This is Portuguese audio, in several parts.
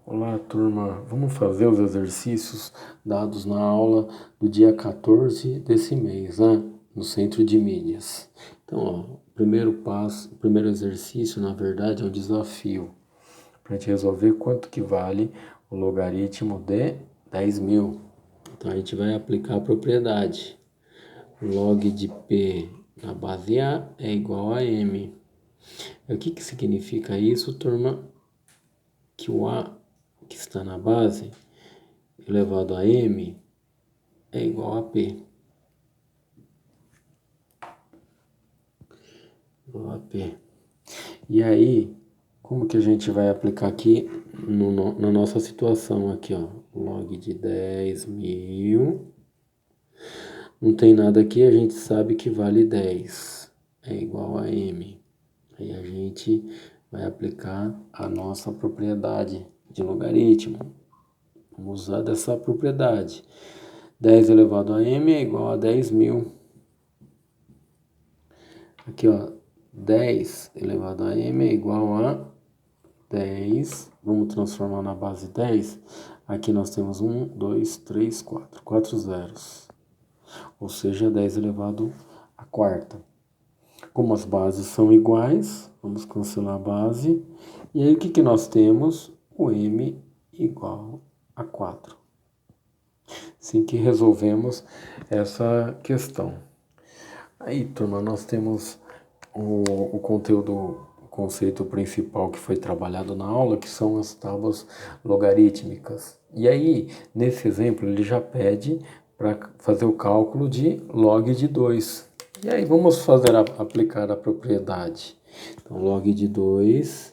Olá, turma. Vamos fazer os exercícios dados na aula do dia 14 desse mês, né? No Centro de Mídias. Então, ó, o primeiro exercício, na verdade, é um desafio para a gente resolver quanto que vale o logaritmo de 10.000. Então, a gente vai aplicar a propriedade. Log de P na base A é igual a M. O que significa isso, turma? Que o A que está na base elevado a M é igual a P. Igual a P. E aí, como que a gente vai aplicar aqui na nossa situação aqui, ó? Log de 10.000. Não tem nada aqui, a gente sabe que vale 10. É igual a M. Aí a gente vai aplicar a nossa propriedade de logaritmo. Vamos usar dessa propriedade. 10 elevado a M é igual a 10.000. Aqui, ó, 10 elevado a M é igual a 10. Vamos transformar na base 10. Aqui nós temos 1, 2, 3, 4. 4 zeros. Ou seja, 10 elevado à quarta. Como as bases são iguais, vamos cancelar a base. E aí, o que nós temos? O M igual a 4. Assim que resolvemos essa questão. Aí, turma, nós temos o conceito principal que foi trabalhado na aula, que são as tábuas logarítmicas. E aí, nesse exemplo, ele já pede para fazer o cálculo de log de 2. E aí, vamos aplicar a propriedade. Então, log de 2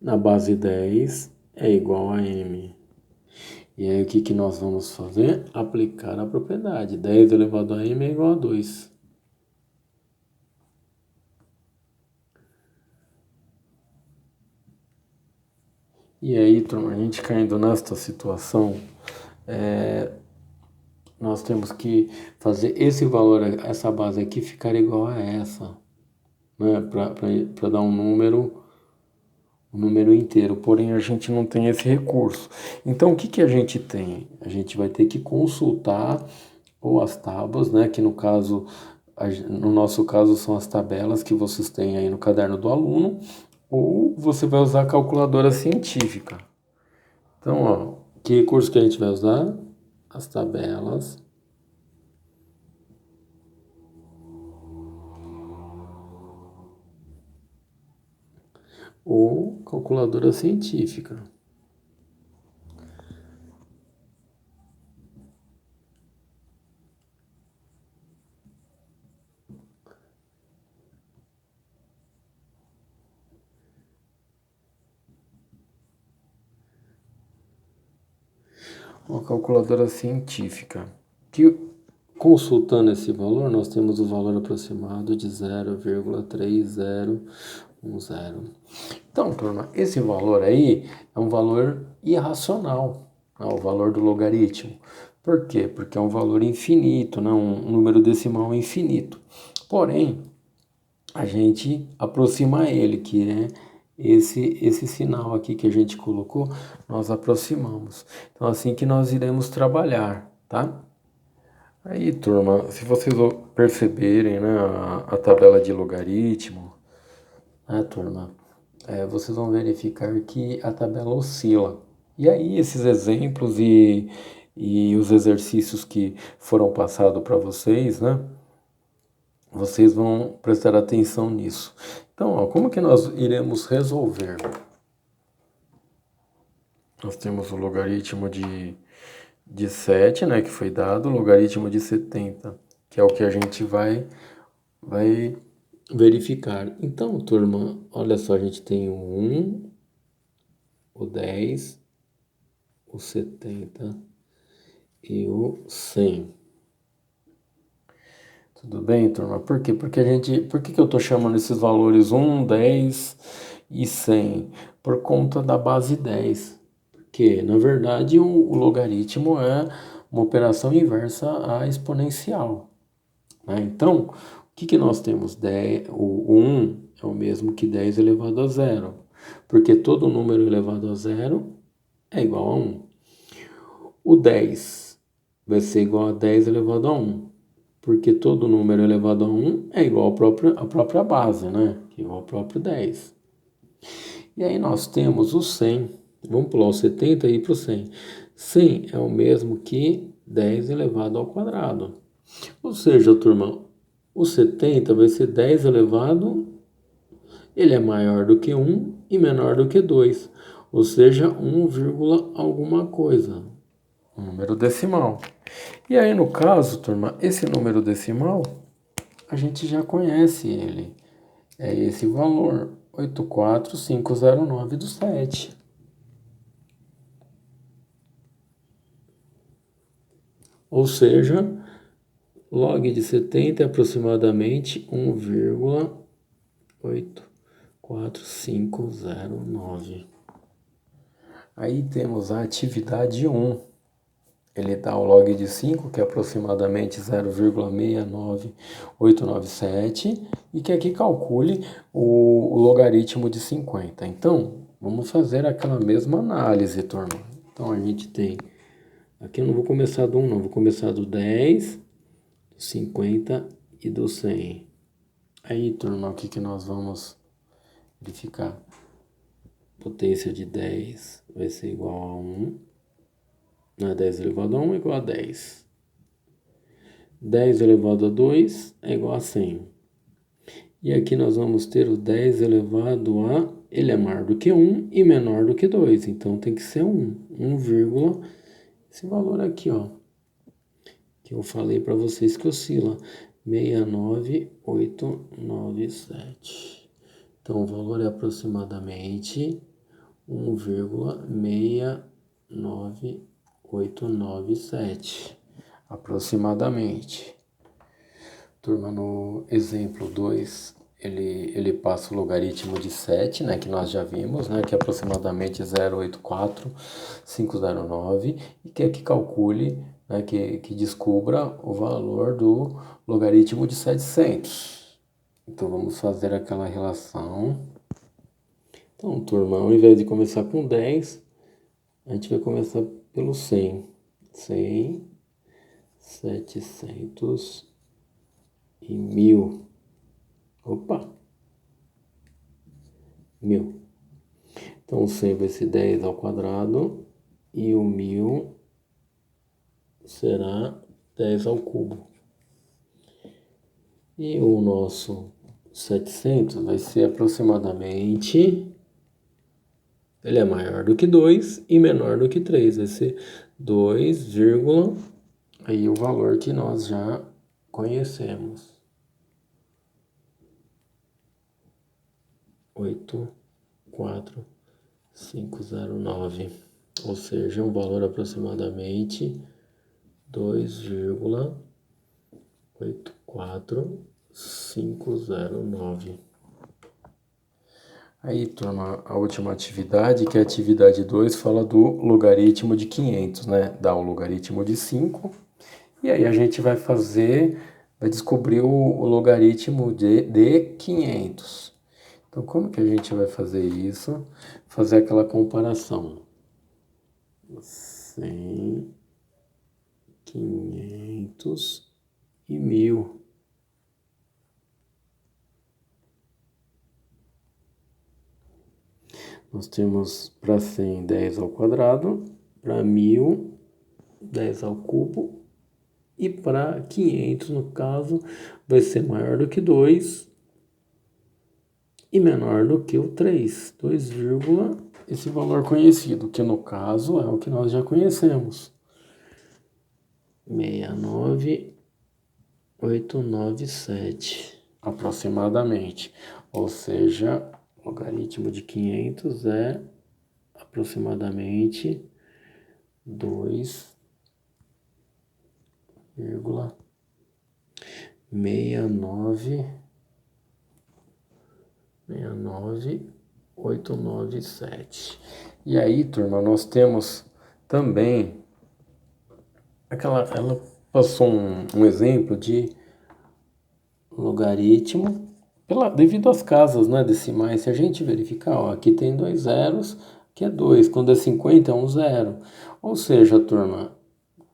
na base 10 é igual a m. E aí, o que nós vamos fazer? Aplicar a propriedade. 10 elevado a m é igual a 2. E aí, turma, a gente caindo nesta situação, nós temos que fazer esse valor, essa base aqui, ficar igual a essa, né? Para dar um número inteiro. Porém, a gente não tem esse recurso. Então, o que a gente tem? A gente vai ter que consultar ou as tábuas, né? Que no nosso caso são as tabelas que vocês têm aí no caderno do aluno, ou você vai usar a calculadora científica. Então, ó, que recurso que a gente vai usar? As tabelas. Ou calculadora científica. Uma calculadora científica. Que, consultando esse valor, nós temos o valor aproximado de 0,3010. Então, turma, esse valor aí é um valor irracional, né, o valor do logaritmo. Por quê? Porque é um valor infinito, né, um número decimal infinito. Porém, a gente aproxima ele, que é esse sinal aqui que a gente colocou, nós aproximamos. Então, assim que nós iremos trabalhar, tá? Aí, turma, se vocês perceberem, né, a tabela de logaritmo, né, turma, vocês vão verificar que a tabela oscila. E aí, esses exemplos e os exercícios que foram passados para vocês, né, vocês vão prestar atenção nisso. Então, ó, como que nós iremos resolver? Nós temos o logaritmo de 7, né, que foi dado, o logaritmo de 70, que é o que a gente vai verificar. Então, turma, olha só, a gente tem o 1, o 10, o 70 e o 100. Tudo bem, turma? Por quê? Por que eu estou chamando esses valores 1, 10 e 100? Por conta da base 10. Porque, na verdade, o logaritmo é uma operação inversa à exponencial, né? Então, o que nós temos? O 1 é o mesmo que 10 elevado a 0. porque todo número elevado a zero é igual a 1. O 10 vai ser igual a 10 elevado a 1, porque todo número elevado a 1 é igual à própria base, né? Que é igual ao próprio 10. E aí nós temos o 100. Vamos pular o 70 e ir para o 100. 100 é o mesmo que 10 elevado ao quadrado. Ou seja, turma, o 70 vai ser 10 elevado, ele é maior do que 1 e menor do que 2. Ou seja, 1, alguma coisa. Um número decimal. E aí, no caso, turma, esse número decimal, a gente já conhece ele. É esse valor, 84509 do 7. Ou seja, log de 70 é aproximadamente 1,84509. Aí temos a atividade 1. Ele dá o log de 5, que é aproximadamente 0,69897, e que aqui calcule o logaritmo de 50. Então, vamos fazer aquela mesma análise, turma. Então, a gente tem... Aqui eu não vou começar do 1, não. Vou começar do 10, do 50 e do 100. Aí, turma, o que nós vamos verificar? Potência de 10 vai ser igual a 1. 10 elevado a 1 é igual a 10. 10 elevado a 2 é igual a 100. E aqui nós vamos ter o 10 elevado a... Ele é maior do que 1 e menor do que 2. Então tem que ser 1. 1, esse valor aqui, ó. Que eu falei para vocês que oscila. 69897. Então o valor é aproximadamente 1,69897. Aproximadamente. Turma, no exemplo 2, ele passa o logaritmo de 7, né, que nós já vimos, né, que é aproximadamente 0,84509, e quer que calcule, né, que descubra o valor do logaritmo de 700. Então, vamos fazer aquela relação. Então, turma, ao invés de começar com 10, a gente vai começar pelo 100. 100, 700 e 1000. Opa! 1000. Então, o 100 vai ser 10 ao quadrado e o 1000 será 10 ao cubo. E o nosso 700 vai ser aproximadamente... Ele é maior do que 2 e menor do que 3. Vai ser 2, aí o valor que nós já conhecemos. 84509, ou seja, um valor aproximadamente 2,84509. Aí, turma, a última atividade, que é a atividade 2, fala do logaritmo de 500, né? Dá o logaritmo de 5, e aí a gente vai descobrir o logaritmo de 500. Então, como que a gente vai fazer isso? Fazer aquela comparação. 100, 500 e 1000. Nós temos para 100, 10 ao quadrado, para 1000, 10 ao cubo, e para 500, no caso, vai ser maior do que 2 e menor do que o 3. 2, esse valor conhecido, que no caso é o que nós já conhecemos. 69897, aproximadamente. Ou seja, o logaritmo de 500 é aproximadamente 2,69897. E aí, turma, nós temos também ela passou um exemplo de logaritmo devido às casas, né, decimais, se a gente verificar, ó, aqui tem 2 zeros, aqui é 2, quando é 50 é um zero. Ou seja, turma,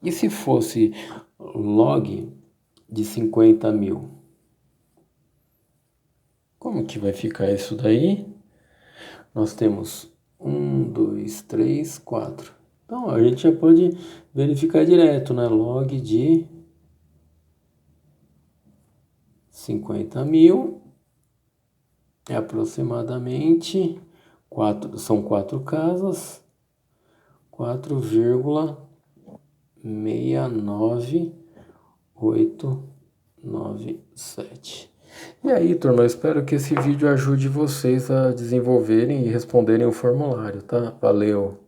e se fosse log de 50 mil? Como que vai ficar isso daí? Nós temos 1, 2, 3, 4. Então, a gente já pode verificar direto, né? Log de 50 mil é aproximadamente 4, são 4 casas, 4,69897. E aí, turma, eu espero que esse vídeo ajude vocês a desenvolverem e responderem o formulário, tá? Valeu!